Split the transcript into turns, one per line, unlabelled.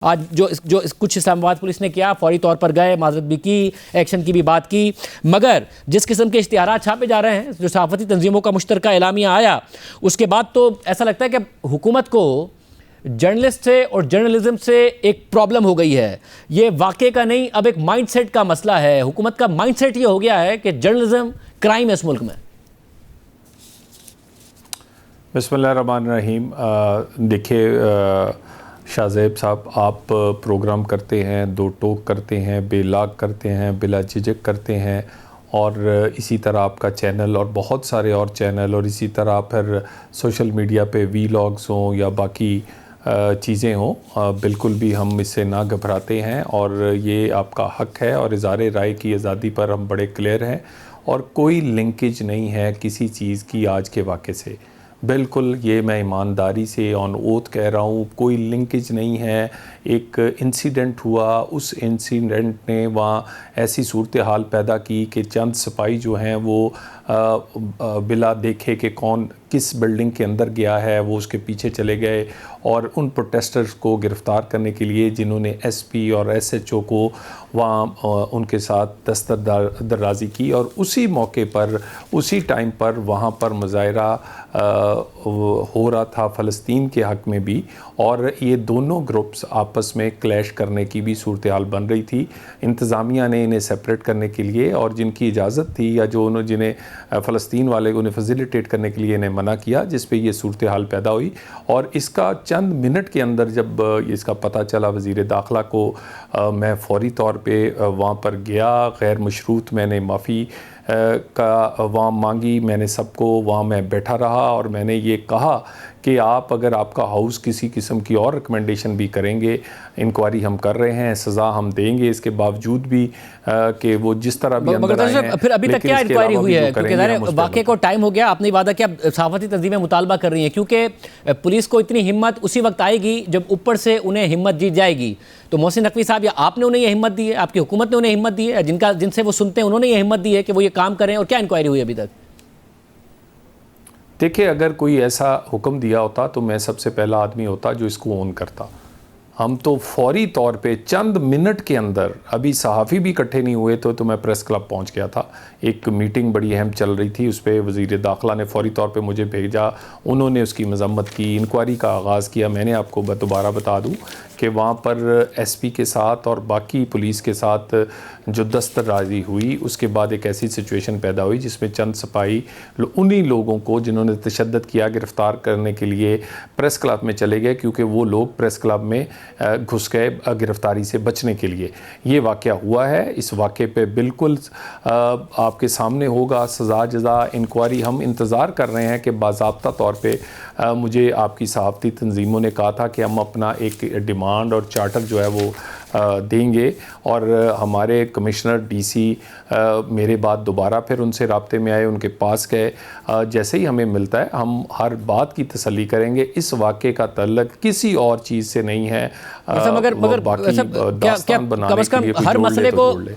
आज जो कुछ इस्लामाबाद पुलिस ने किया, फौरी तौर पर गए, माजरत भी की, एक्शन की भी बात की, मगर जिस किस्म के इश्तिहारात छापे जा रहे हैं, जो सहाफ़ती तंजीमों का मुश्तरका एलामिया आया, उसके बाद तो ऐसा लगता है कि हुकूमत को जर्नलिस्ट से और जर्नलिज्म से एक प्रॉब्लम हो गई है। ये वाक़े का नहीं, अब एक माइंडसेट का मसला है। हुकूमत का माइंडसेट ये हो गया है कि जर्नलिज्म क्राइम है इस मुल्क में।
बिस्मिल्लाहिर्रहमानिर्रहीम। देखिए शाहज़ेब साहब, आप प्रोग्राम करते हैं, दो टोक करते हैं, बेलाग करते हैं, बिला झिझक करते हैं, और इसी तरह आपका चैनल और बहुत सारे और चैनल, और इसी तरह फिर सोशल मीडिया पे वीलॉग्स हों या बाकी चीज़ें हों, बिल्कुल भी हम इससे ना घबराते हैं और ये आपका हक़ है और इज़हार राय की आज़ादी पर हम बड़े क्लियर हैं और कोई लिंकेज नहीं है किसी चीज़ की आज के वाक़े से। बिल्कुल, ये मैं ईमानदारी से ऑन ओथ कह रहा हूँ, कोई लिंकेज नहीं है। एक इंसिडेंट हुआ, उस इंसिडेंट ने वहाँ ऐसी सूरत हाल पैदा की कि चंद सिपाही जो हैं वो बिला देखे कि कौन किस बिल्डिंग के अंदर गया है, वो उसके पीछे चले गए और उन प्रोटेस्टर्स को गिरफ़्तार करने के लिए जिन्होंने एसपी और एसएचओ को वहाँ उनके साथ दस्तरदराजी की, और उसी मौके पर उसी टाइम पर वहाँ पर मुज़ाहरा हो रहा था फ़लस्तीन के हक़ में भी, और ये दोनों ग्रुप्स आपस में क्लैश करने की भी सूरत हाल बन रही थी। इंतज़ामिया ने इन्हें सेपरेट करने के लिए और जिनकी इजाज़त थी या जो जिन्हें फ़लस्तीन वाले उन्हें फैसिलिटेट करने के लिए इन्हें मना किया, जिस पे ये सूरत हाल पैदा हुई। और इसका चंद मिनट के अंदर जब इसका पता चला वज़ीर दाखिला को, मैं फ़ौरी तौर पे वहाँ पर गया। गैर मशरूत मैंने माफ़ी का वहाँ मांगी, मैंने सबको वहाँ मैं बैठा रहा और मैंने ये कहा कि आप अगर आपका हाउस किसी किस्म की और रिकमेंडेशन भी करेंगे, इंक्वायरी हम कर रहे हैं, सज़ा हम देंगे, इसके बावजूद भी कि वो जिस तरह भी अंदर आए हैं।
फिर अभी तक क्या इंक्वायरी हुई है? क्योंकि वाक़े को टाइम हो गया, आपने वादा किया, सहाफ़ती तंजीमें मुतालबा कर रही हैं, क्योंकि पुलिस को इतनी हिम्मत उसी वक्त आएगी जब ऊपर से उन्हें हिम्मत जीत जाएगी। तो मोहसिन नकवी साहब, या आपने उन्हें ये हिम्मत दी है, आपकी हुकूमत ने उन्हें हिम्मत दी है, जिनसे वो सुनते हैं उन्होंने ये हिम्मत दी है कि वो ये काम करें, और क्या इंक्वायरी हुई अभी तक?
देखिए, अगर कोई ऐसा हुक्म दिया होता तो मैं सबसे पहला आदमी होता जो इसको ऑन करता। हम तो फौरी तौर पे चंद मिनट के अंदर, अभी सहाफ़ी भी इकट्ठे नहीं हुए तो मैं प्रेस क्लब पहुंच गया था। एक मीटिंग बड़ी अहम चल रही थी, उस पर वज़ीर दाखिला ने फ़ौरी तौर पे मुझे भेजा, उन्होंने उसकी मज़म्मत की, इंक्वायरी का आगाज़ किया। मैंने आपको दोबारा बता दूं कि वहाँ पर एसपी के साथ और बाकी पुलिस के साथ जो दस्तरराजी हुई, उसके बाद एक ऐसी सिचुएशन पैदा हुई जिसमें चंद सिपाही उन्हीं लोगों को जिन्होंने तशद्दुद किया गिरफ़्तार करने के लिए प्रेस क्लब में चले गए, क्योंकि वो लोग प्रेस क्लब में घुस गए गिरफ़्तारी से बचने के लिए। ये वाक़या हुआ है। इस वाक़े पे बिल्कुल आपके सामने होगा सज़ा जज़ा, इंक्वायरी हम इंतज़ार कर रहे हैं कि बाज़ाब्ता तौर पे मुझे आपकी सहाफ़ती तंजीमों ने कहा था कि हम अपना एक डिमांड और चार्टर जो है वो देंगे, और हमारे कमिश्नर डीसी मेरे बाद दोबारा फिर उनसे राब्ते में आए, उनके पास गए। जैसे ही हमें मिलता है हम हर बात की तसल्ली करेंगे। इस वाक़े का तल्लक किसी और चीज़ से नहीं है।
मगर
बाकी दास्तान बनाने के लिए
हर मसले को